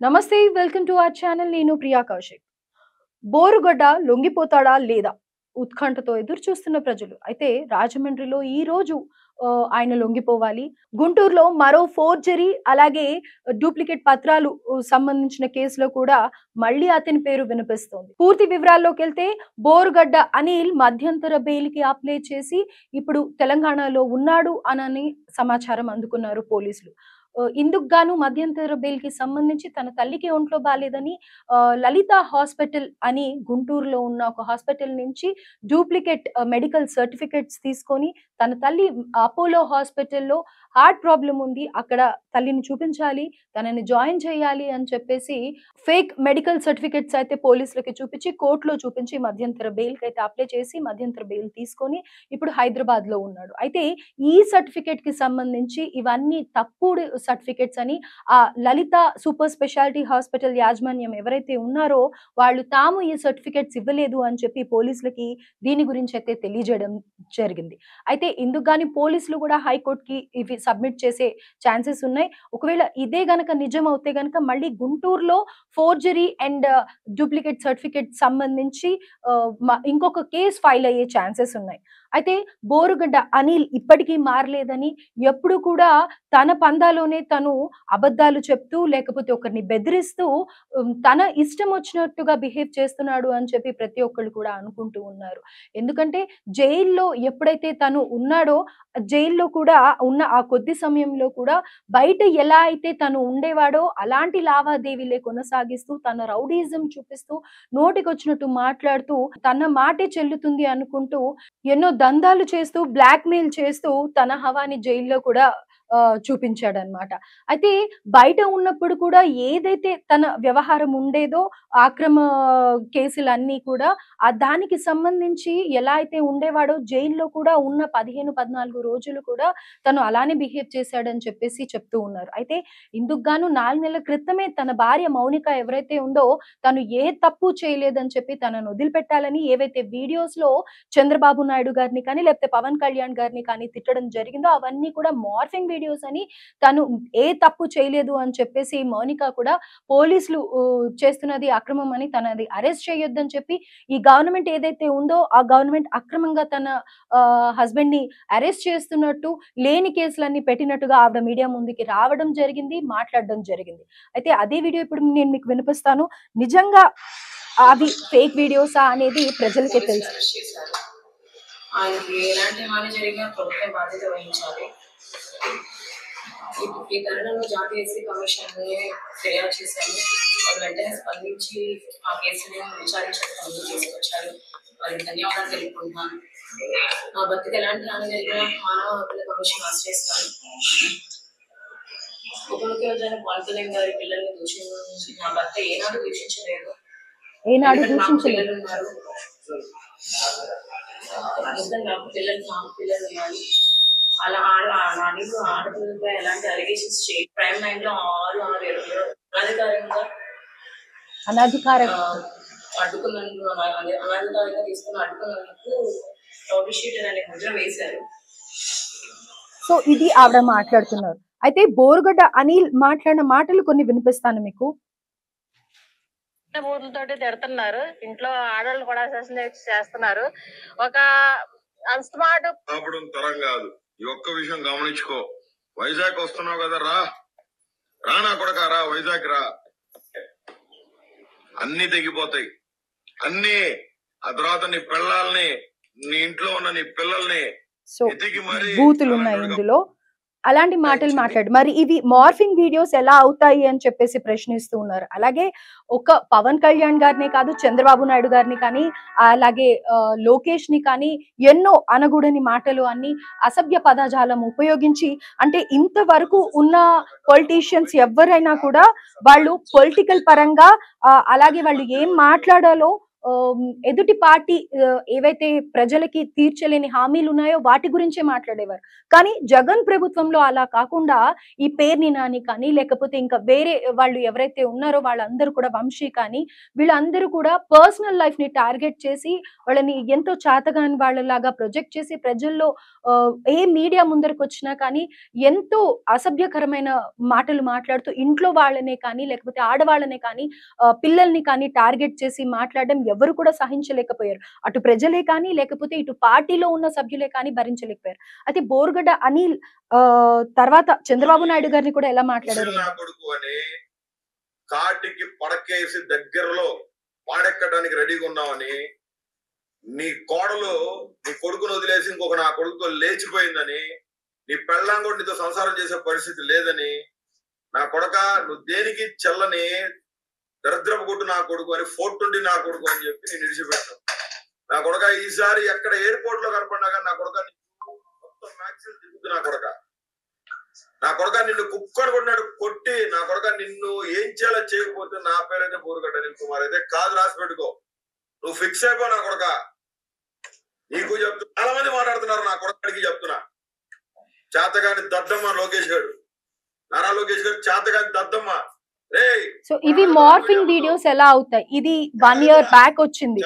నమస్తే, welcome to our channel. నేను ప్రియా కౌశిక్. బోరుగడ్డ లొంగిపోతాడా లేదా ఉత్కంఠతో ఎదురు చూస్తున్న ప్రజలు. అయితే రాజమండ్రిలో ఈ రోజు ఆయన లొంగిపోవాలి. గుంటూరులో మరో ఫోర్జరీ అలాగే డూప్లికేట్ పత్రాలు సంబంధించిన కేసులో కూడా మళ్ళీ అతని పేరు వినిపిస్తోంది. పూర్తి వివరాల్లోకి వెళ్తే బోరుగడ్డ అనిల్ మధ్యంతర బెయిల్‌కి అప్లై చేసి ఇప్పుడు తెలంగాణలో ఉన్నాడు అనని సమాచారం అందుకున్నారు పోలీసులు. ఇందుకు గాను మధ్యంతర బెయిల్‌కి సంబంధించి తన తల్లికి ఒంట్లో బాలేదని లలిత హాస్పిటల్ అని గుంటూరులో ఉన్న ఒక హాస్పిటల్ నుంచి డూప్లికేట్ మెడికల్ సర్టిఫికేట్స్ తీసుకొని తన తల్లి అపోలో హాస్పిటల్‌లో హార్ట్ ప్రాబ్లమ్ ఉంది. అక్కడ తల్లిని చూపించాలి, తనని జాయిన్ చేయాలి అని చెప్పేసి ఫేక్ మెడికల్ సర్టిఫికేట్స్ అయితే పోలీసులకి చూపించి కోర్టులో చూపించి మధ్యంతర బెయిల్‌కి అయితే అప్లై చేసి మధ్యంతర బెయిల్ తీసుకొని ఇప్పుడు హైదరాబాద్‌లో ఉన్నాడు. అయితే ఈ సర్టిఫికేట్‌కి సంబంధించి ఇవన్నీ తప్పుడు సర్టిఫికేట్స్ అని ఆ లలిత సూపర్ స్పెషాలిటీ హాస్పిటల్ యాజమాన్యం ఎవరైతే ఉన్నారో వాళ్ళు తాము ఈ సర్టిఫికేట్స్ ఇవ్వలేదు అని చెప్పి పోలీసులకి దీని గురించి అయితే తెలియజేయడం జరిగింది. అయితే ఇందుకు గాని పోలీసులు కూడా హైకోర్టుకి ఇవి సబ్మిట్ చేసే ఛాన్సెస్ ఉన్నాయి. ఒకవేళ ఇదే గనక నిజం అవుతే గనక మళ్ళీ గుంటూరులో ఫోర్జరీ అండ్ డూప్లికేట్ సర్టిఫికేట్ సంబంధించి ఇంకొక కేసు ఫైల్ అయ్యే ఛాన్సెస్ ఉన్నాయి. అయితే బోరుగడ్డ అనిల్ ఇప్పటికీ మారలేదని, ఎప్పుడు కూడా తన పందాలోనే తను అబద్ధాలు చెప్తూ లేకపోతే ఒకరిని బెదిరిస్తూ తన ఇష్టం వచ్చినట్టుగా బిహేవ్ చేస్తున్నాడు అని చెప్పి ప్రతి ఒక్కళ్ళు కూడా అనుకుంటూ ఉన్నారు. ఎందుకంటే జైల్లో ఎప్పుడైతే తను ఉన్నాడో జైల్లో కూడా ఉన్న ఆ కొద్ది సమయంలో కూడా బయట ఎలా అయితే తను ఉండేవాడో అలాంటి లావాదేవీలే కొనసాగిస్తూ తన రౌడీజం చూపిస్తూ నోటికొచ్చినట్టు మాట్లాడుతూ తన మాటే చెల్లుతుంది అనుకుంటూ ఎన్నో దందాలు చేస్తూ బ్లాక్‌మెయిల్ చేస్తూ తన హవాని జైల్లో కూడా చూపించాడన్నమాట. అయితే బయట ఉన్నప్పుడు కూడా ఏదైతే తన వ్యవహారం ఉండేదో అక్రమ కేసులన్నీ కూడా దానికి సంబంధించి ఎలా అయితే ఉండేవాడో జైల్లో కూడా ఉన్న 15, 14 రోజులు కూడా తను అలానే బిహేవ్ చేశాడని చెప్పేసి చెప్తూ ఉన్నారు. అయితే ఇందుకు గాను 4 నెలల క్రితమే తన భార్య మౌనిక ఎవరైతే ఉందో తను ఏ తప్పు చేయలేదని చెప్పి తనను వదిలిపెట్టాలని ఏవైతే వీడియోస్‌లో చంద్రబాబు నాయుడు గారిని కానీ లేకపోతే పవన్ కళ్యాణ్ గారిని కానీ తిట్టడం జరిగిందో అవన్నీ కూడా మార్ఫింగ్ వీడియోస్ అని తను ఏ తప్పు చేయలేదు అని చెప్పేసి మౌనిక కూడా పోలీసులు చేస్తున్నది అక్రమం అని తనది అరెస్ట్ చేయొద్దని చెప్పి ఈ గవర్నమెంట్ ఏదైతే ఉందో ఆ గవర్నమెంట్ అక్రమంగా తన హస్బెండ్ ని అరెస్ట్ చేస్తున్నట్టు లేని కేసులన్నీ పెట్టినట్టుగా ఆవిడ మీడియా ముందుకి రావడం జరిగింది, మాట్లాడడం జరిగింది. అయితే అదే వీడియో ఇప్పుడు నేను మీకు వినిపిస్తాను. నిజంగా అవి ఫేక్ వీడియోసా అనేది ప్రజలకే తెలుసు. ఆయనకి ఎలాంటి హాని జరిగినా ప్రభుత్వం బాధ్యత వహించాలి. ఈ తరుణంలో జాతీయ ఎస్సీ కమిషన్ ఫిర్యాదు చేశాము. వాళ్ళు వెంటనే స్పందించి ఆ కేసుని విచారించడానికి ముందుకు తీసుకొచ్చారు. వారికి ధన్యవాదాలు తెలుపుకుంటున్నాను. మా భర్తకి ఎలాంటి హాని జరిగినా మానవ హక్కుల కమిషన్ ఆశ్రయిస్తాను. ఉప ముఖ్యమంత్రి అయిన పవన్ కళ్యాణ్ గారి పిల్లల్ని దూషించి నా భర్త ఏనాడు దూషించలేదు. పిల్లలు ఉన్నారు, నాకు పిల్లలు ఉన్నారు. అలా ఆడపిల్లలపై ఎలాంటి అలిగేషన్స్ ప్రైమ్ లైన్ లో 6 అనధికారంగా అడ్డుకున్నందుకు అనధికారంగా తీసుకుని అడ్డుకున్నందుకు రౌడీ షీటర్ అనే ముద్ర వేశారు. సో ఇది ఆవిడ మాట్లాడుతున్నారు. అయితే బోరుగడ్డ అనిల్ మాట్లాడిన మాటలు కొన్ని వినిపిస్తాను మీకు. బూతులతోటి తిడుతున్నారు, ఇంట్లో ఆడవాళ్ళు కూడా అసెసినేట్ చేస్తున్నారు. ఒక అన్స్మార్ట్ తరం కాదు. ఈ ఒక్క విషయం గమనించుకో. వైజాగ్ వస్తున్నావు కదా, రా నా కొడక, రా వైజాగ్ రా, అన్ని తెగిపోతాయి అన్ని. ఆ తర్వాత నీ పిల్లల్ని, నీ ఇంట్లో ఉన్న నీ పిల్లల్ని ఎతికి మరి బూతులు ఉన్నాయి ఇందులో. అలాంటి మాటలు మాట్లాడు. మరి ఇవి మార్ఫింగ్ వీడియోస్ ఎలా అవుతాయి అని చెప్పేసి ప్రశ్నిస్తూ ఉన్నారు. అలాగే ఒక పవన్ కళ్యాణ్ గారిని కాదు, చంద్రబాబు నాయుడు గారిని కానీ, అలాగే లోకేష్ ని కానీ ఎన్నో అనగూడని మాటలు అన్ని అసభ్య పదజాలం ఉపయోగించి, అంటే ఇంతవరకు ఉన్న పొలిటీషియన్స్ ఎవరైనా కూడా వాళ్ళు పొలిటికల్ పరంగా అలాగే వాళ్ళు ఏం మాట్లాడాలో ఎదుటి పార్టీ ఏవైతే ప్రజలకి తీర్చలేని హామీలు ఉన్నాయో వాటి గురించే మాట్లాడేవారు. కానీ జగన్ ప్రభుత్వంలో అలా కాకుండా ఈ పేర్ని నాని కానీ, లేకపోతే ఇంకా వేరే వాళ్ళు ఎవరైతే ఉన్నారో వాళ్ళందరూ కూడా, వంశీ కానీ, వీళ్ళందరూ కూడా పర్సనల్ లైఫ్ ని టార్గెట్ చేసి వాళ్ళని ఎంతో చాతగాని వాళ్ళలాగా ప్రొజెక్ట్ చేసి ప్రజల్లో ఏ మీడియా ముందరకు వచ్చినా కానీ ఎంతో అసభ్యకరమైన మాటలు మాట్లాడుతూ ఇంట్లో వాళ్ళనే కానీ, లేకపోతే ఆడవాళ్ళనే కానీ, పిల్లల్ని కానీ టార్గెట్ చేసి మాట్లాడడం ఎవరు కూడా సహించలేకపోయారు. అటు ప్రజలే కానీ, లేకపోతే ఇటు పార్టీలో ఉన్న సభ్యులే కానీ భరించలేకపోయారు. అయితే బోరుగడ్డ అనిల్ తర్వాత చంద్రబాబు నాయుడు గారిని కూడా ఎలా మాట్లాడారు? కాటికి పడకేసి దగ్గరలో పాడెక్కడానికి రెడీగా ఉన్నామని, నీ కోడలు నీ కొడుకును వదిలేసి ఇంకొక నా కొడుకుతో లేచిపోయిందని, నీ పెళ్ళాం కూడా నీతో సంసారం చేసే పరిస్థితి లేదని, నా కొడక నువ్వు దేనికి చెల్లని దరిద్రపు కొట్టు నా కొడుకు అని, 420 నా కొడుకు అని చెప్పి నేను విడిచిపెట్టాను. నా కొడక ఈసారి ఎక్కడ ఎయిర్పోర్ట్ లో కనపడినా కానీ నా కొడక మొత్తం మ్యాక్సిమం దిగుద్దు. నా కొడక నిన్ను కుక్కడు కొన్నాడు కొట్టి, నా కొడక నిన్ను ఏం చేయాలో చేయకపోతే నా పేరైతే బోరుగడ్డ అనిల్ కుమార్ అయితే కాదు, రాసి పెట్టుకో. నువ్వు ఫిక్స్ అయిపో నా కొడక. నీకు చెప్తున్నా, చాలా మంది మాట్లాడుతున్నారు, నా కొడకడికి చెప్తున్నా. చేతగాని దద్దమ్మ లోకేష్ గారు, నారా లోకేష్ గారు చేతగాని దద్దమ్మ. సో ఇవి మార్ఫింగ్ వీడియోస్ ఎలా అవుతాయి? ఇది 1 year బ్యాక్ వచ్చింది.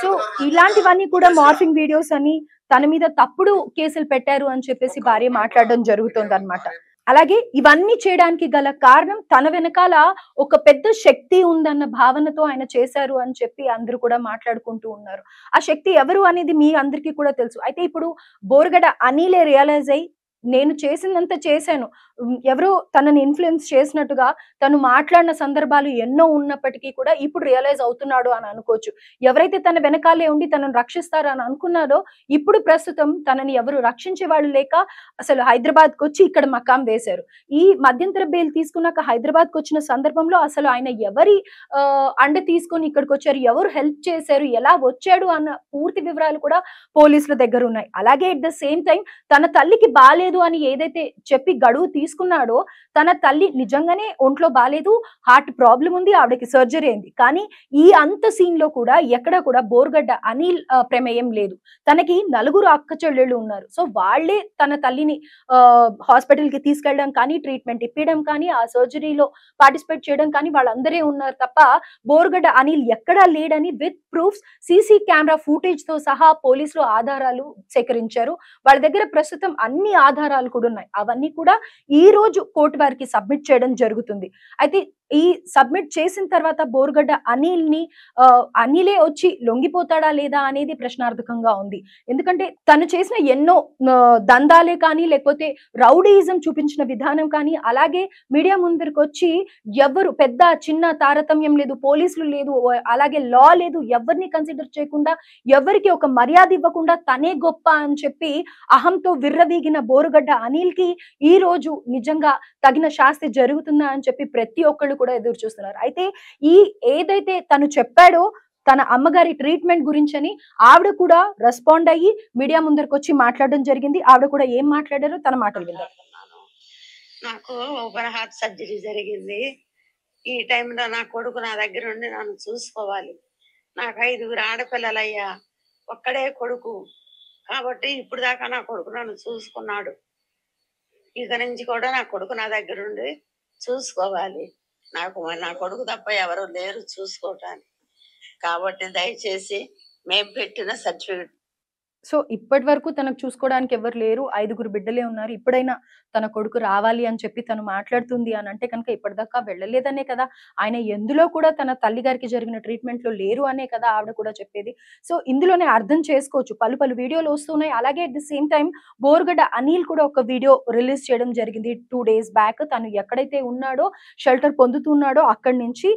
సో ఇలాంటివన్నీ కూడా మార్ఫింగ్ వీడియోస్ అని, తన మీద తప్పుడు కేసులు పెట్టారు అని చెప్పేసి భార్య మాట్లాడడం జరుగుతుంది అన్నమాట. అలాగే ఇవన్నీ చేయడానికి గల కారణం తన వెనకాల ఒక పెద్ద శక్తి ఉందన్న భావనతో ఆయన చేశారు అని చెప్పి అందరూ కూడా మాట్లాడుకుంటూ ఉన్నారు. ఆ శక్తి ఎవరు అనేది మీ అందరికీ కూడా తెలుసు. అయితే ఇప్పుడు బోరుగడ్డ అనిలే రియలైజ్ అయ్యి నేను చేసిందంతా చేశాను, ఎవరో తనని ఇన్ఫ్లుయెన్స్ చేసినట్టుగా తను మాట్లాడిన సందర్భాలు ఎన్నో ఉన్నప్పటికీ కూడా ఇప్పుడు రియలైజ్ అవుతున్నాడు అని అనుకోవచ్చు. ఎవరైతే తన వెనకాలే ఉండి తనను రక్షిస్తారు అని అనుకున్నాడో ఇప్పుడు ప్రస్తుతం తనని ఎవరు రక్షించే వాళ్ళు లేక అసలు హైదరాబాద్కి వచ్చి ఇక్కడ మకాం వేశారు. ఈ మధ్యంతర బెయిల్ తీసుకున్నాక హైదరాబాద్కి వచ్చిన సందర్భంలో అసలు ఆయన ఎవరి అండ తీసుకొని ఇక్కడికి వచ్చారు, ఎవరు హెల్ప్ చేశారు, ఎలా వచ్చాడు అన్న పూర్తి వివరాలు కూడా పోలీసుల దగ్గర ఉన్నాయి. అలాగే ఎట్ ద సేమ్ టైం తన తల్లికి బాలేదు అని ఏదైతే చెప్పి గడువు తీసుకున్నాడో, తన తల్లి నిజంగానే ఒంట్లో బాలేదు, హార్ట్ ప్రాబ్లం ఉంది, ఆవిడకి సర్జరీ అయింది. కానీ ఈ అంత సీన్ లో కూడా ఎక్కడా కూడా బోరుగడ్డ అనిల్ ప్రమేయం లేదు. తనకి 4 అక్క చెల్లెళ్ళు ఉన్నారు. సో వాళ్లే తన తల్లిని హాస్పిటల్ కి తీసుకెళ్ళడం కానీ, ట్రీట్మెంట్ ఇప్పించడం కానీ, ఆ సర్జరీలో పార్టిసిపేట్ చేయడం కానీ వాళ్ళందరే ఉన్నారు తప్ప బోరుగడ్డ అనిల్ ఎక్కడా లేడని with proofs, CC camera footage తో సహా పోలీసులు ఆధారాలు సేకరించారు. వాళ్ళ దగ్గర ప్రస్తుతం అన్ని ఆధారాలు కూడా ఉన్నాయి. అవన్నీ కూడా ఈ రోజు కోర్టు వారికి సబ్మిట్ చేయడం జరుగుతుంది. అయితే ఈ సబ్మిట్ చేసిన తర్వాత బోరుగడ్డ అనిలే వచ్చి లొంగిపోతాడా లేదా అనేది ప్రశ్నార్థకంగా ఉంది. ఎందుకంటే తను చేసిన ఎన్నో దందాలే కానీ, లేకపోతే రౌడీయిజం చూపించిన విధానం కానీ, అలాగే మీడియా ముందరికి వచ్చి ఎవరు పెద్ద చిన్న తారతమ్యం లేదు, పోలీసులు లేదు, అలాగే లా లేదు, ఎవరిని కన్సిడర్ చేయకుండా, ఎవరికి ఒక మర్యాద ఇవ్వకుండా తనే గొప్ప అని చెప్పి అహంతో విర్రవీగిన బోరుగడ్డ అనిల్ కి ఈ రోజు నిజంగా తగిన శాస్తి జరుగుతుందా అని చెప్పి ప్రతి ఒక్కళ్ళు కూడా ఎదురు చూస్తున్నారు. అయితే ఏదైతే తను చెప్పాడో తన అమ్మగారి ట్రీట్మెంట్ గురించని, ఆవిడ కూడా రెస్పాండ్ అయ్యి మీడియా ముందరకు వచ్చి మాట్లాడడం జరిగింది. ఆవిడ కూడా ఏం మాట్లాడారో తన మాటలు విందాం. నాకు ఓపెన్ హార్ట్ సర్జరీ జరిగింది. ఈ టైంలో నా కొడుకు నా దగ్గర ఉండి నన్ను చూసుకోవాలి. నాకు 5 ఆడపిల్లలయ్యా, ఒక్కడే కొడుకు కాబట్టి ఇప్పుడు దాకా నా కొడుకు నన్ను చూసుకున్నాడు. ఇక నుంచి కూడా నా కొడుకు నా దగ్గర ఉండి చూసుకోవాలి. నాకు నా కొడుకు తప్ప ఎవరు లేరు చూసుకోవటానికి. కాబట్టి దయచేసి మేము పెట్టిన సర్టిఫికెట్. సో ఇప్పటి వరకు తనకు చూసుకోవడానికి ఎవరు లేరు, 5 బిడ్డలే ఉన్నారు, ఇప్పుడైనా తన కొడుకు రావాలి అని చెప్పి తను మాట్లాడుతుంది అని అంటే కనుక ఇప్పటిదాకా వెళ్ళలేదనే కదా, ఆయన ఎందులో కూడా తన తల్లి గారికి జరిగిన ట్రీట్మెంట్ లో లేరు అనే కదా ఆవిడ కూడా చెప్పేది. సో ఇందులోనే అర్థం చేసుకోవచ్చు, పలు వీడియోలు వస్తున్నాయి. అలాగే at the same time Borugadda Anil కూడా ఒక వీడియో రిలీజ్ చేయడం జరిగింది 2 days బ్యాక్. తను ఎక్కడైతే ఉన్నాడో, షెల్టర్ పొందుతున్నాడో అక్కడి నుంచి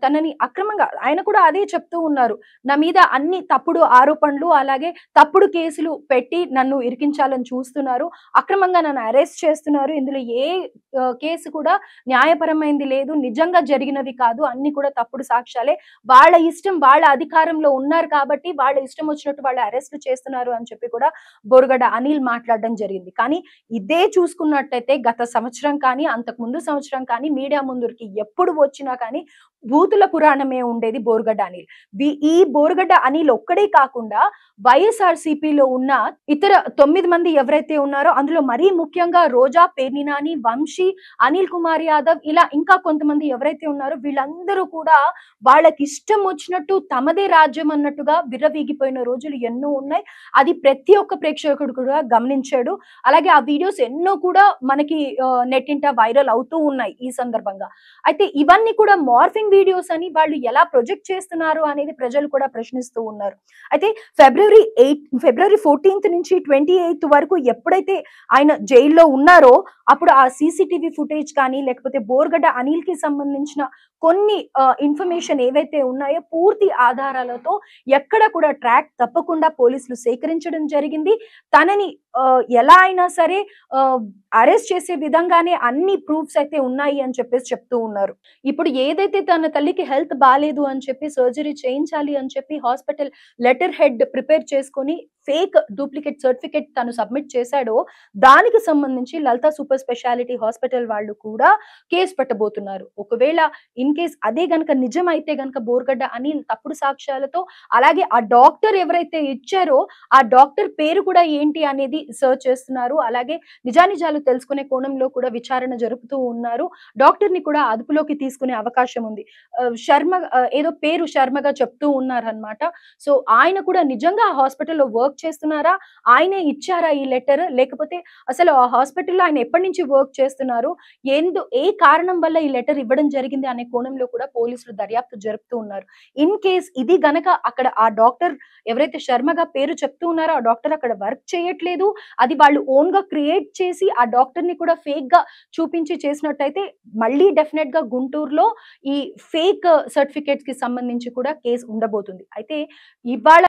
తనని అక్రమంగా, ఆయన కూడా అదే చెప్తూ ఉన్నారు, నా మీద అన్ని తప్పుడు ఆరోపణలు, అలాగే తప్పుడు కేసులు పెట్టి నన్ను ఇరికించాలని చూస్తున్నారు, అక్రమంగా నన్ను అరెస్ట్ చేస్తున్నారు, ఇందులో ఏ కేసు కూడా న్యాయపరమైంది లేదు, నిజంగా జరిగినవి కాదు, అన్ని కూడా తప్పుడు సాక్ష్యాలే, వాళ్ళ ఇష్టం, వాళ్ళ అధికారంలో ఉన్నారు కాబట్టి వాళ్ళ ఇష్టం వచ్చినట్టు వాళ్ళు అరెస్ట్ చేస్తున్నారు అని చెప్పి కూడా బోరుగడ్డ అనిల్ మాట్లాడడం జరిగింది. కానీ ఇదే చూసుకున్నట్టయితే గత సంవత్సరం కానీ అంతకు ముందు సంవత్సరం కానీ మీడియా ముందుకి ఎప్పుడు వచ్చినా కానీ భూతుల పురాణమే ఉండేది బోరుగడ్డ అనిల్. ఈ బోరుగడ్డ అనిల్ ఒక్కడే కాకుండా వైఎస్ఆర్సీపీలో ఉన్న ఇతర 9 మంది ఎవరైతే ఉన్నారో అందులో మరీ ముఖ్యంగా రోజా, పేర్ని నాని, వంశీ, అనిల్ కుమార్ యాదవ్, ఇలా ఇంకా కొంతమంది ఎవరైతే ఉన్నారో వీళ్ళందరూ కూడా వాళ్ళకి ఇష్టం వచ్చినట్టు తమదే రాజ్యం అన్నట్టుగా విర్రవీగిపోయిన రోజులు ఎన్నో ఉన్నాయి. అది ప్రతి ఒక్క ప్రేక్షకుడు కూడా గమనించాడు. అలాగే ఆ వీడియోస్ ఎన్నో కూడా మనకి నెట్టింట వైరల్ అవుతూ ఉన్నాయి ఈ సందర్భంగా. అయితే ఇవన్నీ కూడా మార్ఫింగ్ వీడియోస్ అని వాళ్ళు ఎలా ప్రొజెక్ట్ చేస్తున్నారు అనేది ప్రజలు కూడా ప్రశ్నిస్తూ ఉన్నారు. అయితే ఫిబ్రవరి 14th నుంచి 28th వరకు ఎప్పుడైతే ఆయన జైల్లో ఉన్నారో అప్పుడు ఆ సీసీటీవీ ఫుటేజ్ కానీ లేకపోతే బోరుగడ్డ అనిల్ కి సంబంధించిన కొన్ని ఇన్ఫర్మేషన్ ఏవైతే ఉన్నాయో పూర్తి ఆధారాలతో ఎక్కడ కూడా ట్రాక్ తప్పకుండా పోలీసులు సేకరించడం జరిగింది. తనని ఎలా అయినా సరే అరెస్ట్ చేసే విధంగానే అన్ని ప్రూఫ్స్ అయితే ఉన్నాయి అని చెప్పేసి చెప్తూ ఉన్నారు. ఇప్పుడు ఏదైతే తన తల్లికి హెల్త్ బాలేదు అని చెప్పి సర్జరీ చేయించాలి అని చెప్పి హాస్పిటల్ లెటర్ హెడ్ ప్రిపేర్ చేసుకొని ఫేక్ డూప్లికేట్ సర్టిఫికేట్ తను సబ్మిట్ చేశాడో దానికి సంబంధించి లలిత సూపర్ స్పెషాలిటీ హాస్పిటల్ వాళ్ళు కూడా కేసు పెట్టబోతున్నారు. ఒకవేళ ఇన్ కేస్ అదే గనక నిజమైతే గనక బోరుగడ్డ అనిల్ తప్పుడు సాక్ష్యాలతో అలాగే ఆ డాక్టర్ ఎవరైతే ఇచ్చారో ఆ డాక్టర్ పేరు కూడా ఏంటి అనేది సర్చ్ చేస్తున్నారు. అలాగే నిజానిజాలు తెలుసుకునే కోణంలో కూడా విచారణ జరుపుతూ ఉన్నారు. డాక్టర్ ని కూడా అదుపులోకి తీసుకునే అవకాశం ఉంది. శర్మ ఏదో పేరు శర్మగా చెప్తూ ఉన్నారనమాట. సో ఆయన కూడా నిజంగా ఆ హాస్పిటల్లో వర్క్ చేస్తున్నారా, ఆయనే ఇచ్చారా ఈ లెటర్, లేకపోతే అసలు ఆ హాస్పిటల్లో ఆయన ఎప్పటి నుంచి వర్క్ చేస్తున్నారు, ఏ కారణం వల్ల ఈ లెటర్ ఇవ్వడం జరిగింది అనే కోణంలో కూడా పోలీసులు దర్యాప్తు జరుపుతూ ఉన్నారు. ఇన్ కేస్ ఇది గనక అక్కడ ఆ డాక్టర్ ఎవరైతే శర్మగా పేరు చెప్తూ ఉన్నారో ఆ డాక్టర్ అక్కడ వర్క్ చేయట్లేదు, అది వాళ్ళు ఓన్ గా క్రియేట్ చేసి ఆ డాక్టర్ ని కూడా ఫేక్ గా చూపించి చేసినట్టయితే మళ్ళీ డెఫినెట్ గా గుంటూరులో ఈ ఫేక్ సర్టిఫికేట్స్ కి సంబంధించి కూడా కేసు ఉండబోతుంది. అయితే ఇవాళ